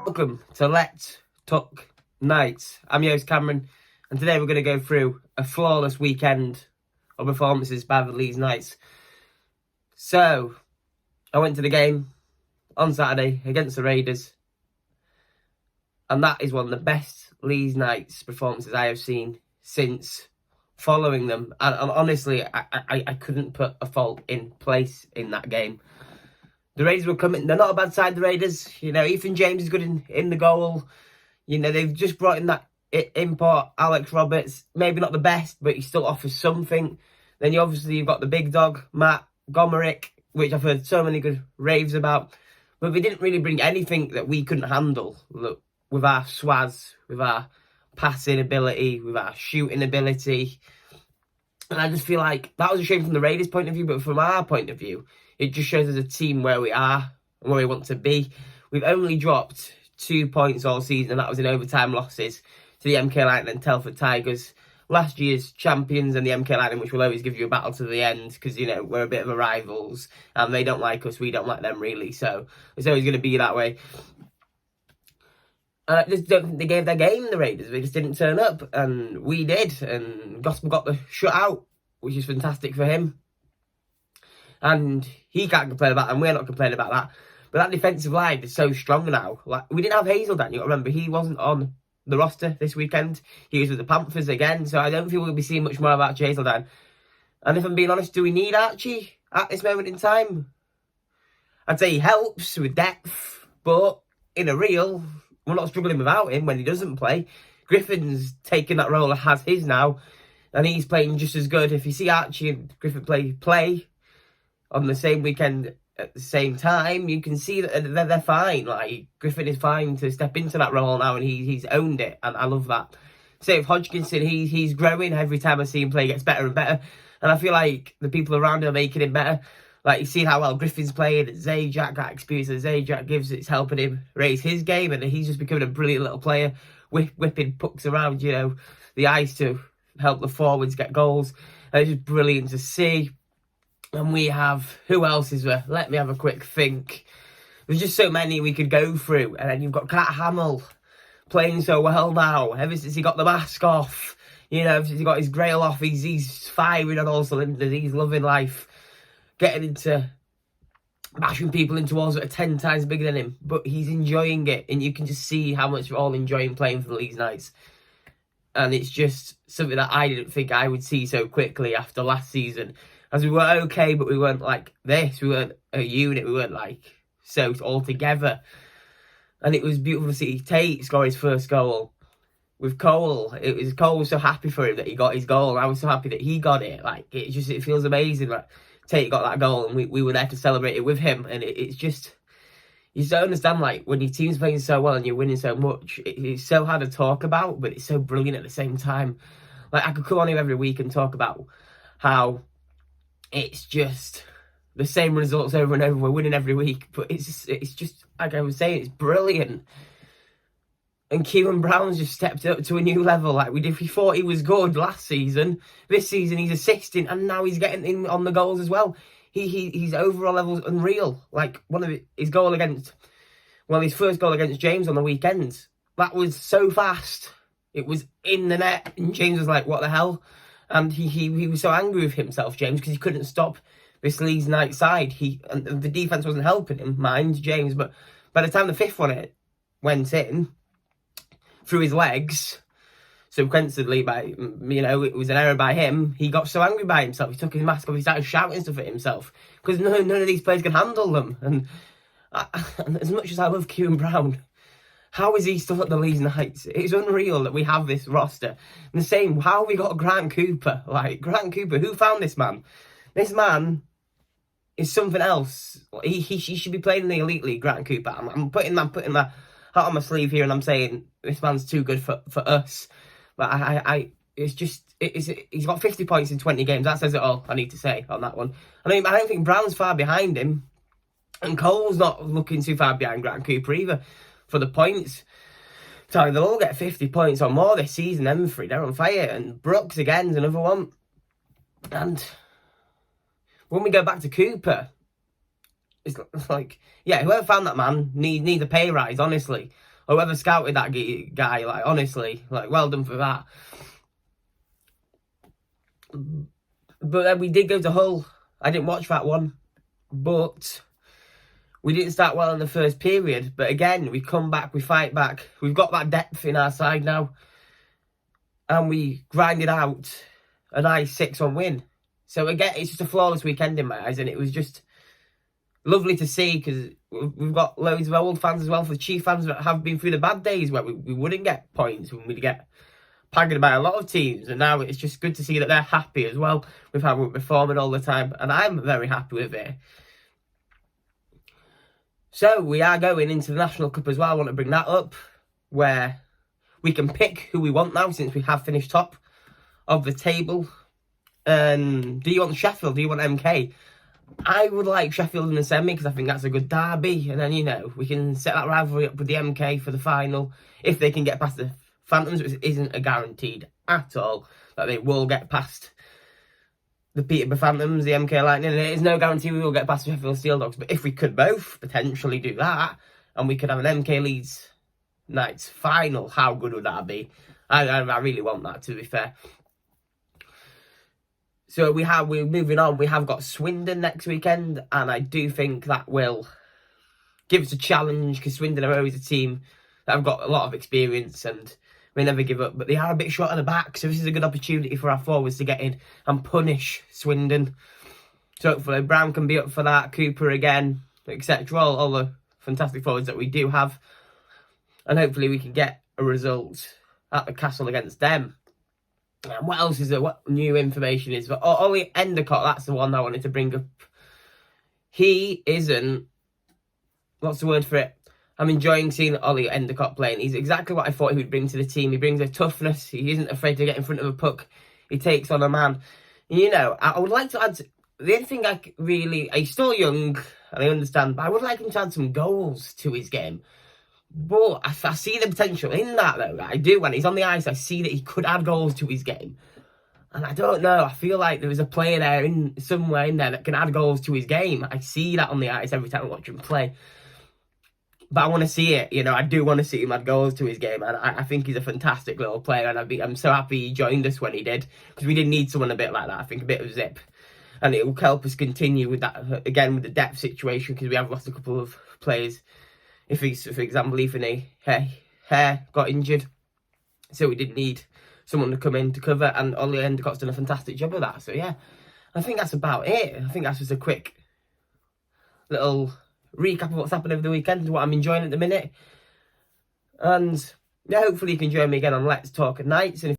Welcome to Let's Talk Nights. I'm your host Cameron, and today we're going to go through a flawless weekend of performances by the Leeds Knights. So, I went to the game on Saturday against the Raiders, and that is one of the best Leeds Knights performances I have seen since following them. And honestly, I couldn't put a fault in place in that game. The Raiders were coming. They're not a bad side, the Raiders. You know, Ethan James is good in the goal. You know, they've just brought in that import, Alex Roberts. Maybe not the best, but he still offers something. Then you've got the big dog, Matt Gomerick, which I've heard so many good raves about. But they didn't really bring anything that we couldn't handle. Look, with our swaz, with our passing ability, with our shooting ability. And I just feel like that was a shame from the Raiders' point of view, but from our point of view, it just shows as a team where we are and where we want to be. We've only dropped 2 points all season, and that was in overtime losses to the MK Lightning and Telford Tigers. Last year's champions and the MK Lightning, which will always give you a battle to the end because, you know, we're a bit of a rivals and they don't like us, we don't like them really. So it's always going to be that way. And I just don't think they gave their game, the Raiders. They just didn't turn up, and we did. And Gospel got the shutout, which is fantastic for him. And he can't complain about that, and we're not complaining about that. But that defensive line is so strong now. Like, we didn't have Hazelden, you got to remember. He wasn't on the roster this weekend. He was with the Panthers again, so I don't feel we'll be seeing much more about Hazelden. And if I'm being honest, do we need Archie at this moment in time? I'd say he helps with depth, but in a real, we're not struggling without him when he doesn't play. Griffin's taken that role as his now, and he's playing just as good. If you see Archie and Griffin play on the same weekend at the same time, you can see that they're fine. Like, Griffin is fine to step into that role now, and he's owned it, and I love that. Same with Hodgkinson, he's growing. Every time I see him play, he gets better and better, and I feel like the people around him are making him better. Like, you see how well Griffin's playing, Zajac, that experience that Zajac gives, it's helping him raise his game, and he's just becoming a brilliant little player, whipping pucks around, you know, the ice to help the forwards get goals, and it's just brilliant to see. And we have, who else is there? Let me have a quick think. There's just so many we could go through. And then you've got Cat Hamill playing so well now. Ever since he got the mask off, you know, since he got his grail off, he's firing on all cylinders. He's loving life. Getting into bashing people into walls that are 10 times bigger than him. But he's enjoying it. And you can just see how much we're all enjoying playing for the Leeds Knights. And it's just something that I didn't think I would see so quickly after last season. As we were okay, but we weren't like this. We weren't a unit. We weren't like so all together. And it was beautiful to see Tate score his first goal with Cole. Cole was so happy for him that he got his goal. And I was so happy that he got it. Like, it feels amazing. Like, Tate got that goal, and we were there to celebrate it with him. And it's just, you don't understand, like, when your team's playing so well and you're winning so much, it's so hard to talk about, but it's so brilliant at the same time. Like, I could come on here every week and talk about how it's just the same results over and over. We're winning every week, but it's just like I was saying, it's brilliant. And Kieran Brown's just stepped up to a new level. Like we thought he was good last season. This season he's assisting, and now he's getting in on the goals as well. His overall level's unreal. Like his first goal against James on the weekend, that was so fast. It was in the net, and James was like, "What the hell?" And he was so angry with himself, James, because he couldn't stop this Leeds Knight side. And the defence wasn't helping him, mind James. But by the time the fifth one went in through his legs, sequentially it was an error by him. He got so angry by himself. He took his mask off. He started shouting stuff at himself because none of these players can handle them. And as much as I love Kieran Brown, how is he still at the Leeds Knights? It's unreal that we have this roster. And the same, how have we got Grant Cooper? Like, Grant Cooper, who found this man? This man is something else. He should be playing in the Elite League, Grant Cooper. I'm putting my heart on my sleeve here, and I'm saying this man's too good for us. But he's got 50 points in 20 games. That says it all, I need to say, on that one. I don't think Brown's far behind him. And Cole's not looking too far behind Grant Cooper either for the points. So they'll all get 50 points or more this season, them three. They're on fire. And Brooks again's another one. And when we go back to Cooper, it's like, yeah, whoever found that man needs a pay rise, honestly. whoever scouted that guy, like, honestly, like, well done for that. But then we did go to Hull. I didn't watch that one, but we didn't start well in the first period. But again, we come back, we fight back. We've got that depth in our side now, and we grinded out a nice 6-1 win. So again, it's just a flawless weekend in my eyes, and it was just lovely to see, because we've got loads of old fans as well, for the Chief fans that have been through the bad days where we wouldn't get points, when we'd get paggered by a lot of teams, and now it's just good to see that they're happy as well with how we're performing all the time, and I'm very happy with it. So we are going into the National Cup as well. I want to bring that up, where we can pick who we want now, since we have finished top of the table. Do you want Sheffield? Do you want MK? I would like Sheffield in the semi, because I think that's a good derby, and then, you know, we can set that rivalry up with the MK for the final, if they can get past the Phantoms, which isn't a guaranteed at all that they will get past the Peterborough Phantoms, the MK Lightning, and it is no guarantee we will get past the Sheffield Steel Dogs. But if we could both potentially do that, and we could have an MK Leeds Knights final, how good would that be? I really want that, to be fair. So we're moving on. We have got Swindon next weekend, and I do think that will give us a challenge, because Swindon are always a team that have got a lot of experience and may never give up, but they are a bit short at the back, so this is a good opportunity for our forwards to get in and punish Swindon. So hopefully Brown can be up for that, Cooper again, etc. All the fantastic forwards that we do have, and hopefully we can get a result at the Castle against them. And what else is there? What new information is there? Ollie Endicott, that's the one I wanted to bring up. He isn't... What's the word for it? I'm enjoying seeing Ollie Endicott playing. He's exactly what I thought he would bring to the team. He brings a toughness. He isn't afraid to get in front of a puck. He takes on a man. You know, I would like to add... The only thing he's still young, and I understand, but I would like him to add some goals to his game. But I see the potential in that, though. I do. When he's on the ice, I see that he could add goals to his game. And I don't know. I feel like there is a player there, somewhere in there, that can add goals to his game. I see that on the ice every time I watch him play. But I want to see it. You know, I do want to see him add goals to his game. And I think he's a fantastic little player. And I'm so happy he joined us when he did, because we did need someone a bit like that. I think a bit of zip. And it will help us continue with that, again, with the depth situation, because we have lost a couple of players. If he's, for example, Ethan Hare got injured, so we did need someone to come in to cover, and Ollie Endicott's done a fantastic job of that. So yeah, I think that's about it. I think that's just a quick little recap of what's happened over the weekend and what I'm enjoying at the minute. And yeah, hopefully you can join me again on Let's Talk at Nights. And if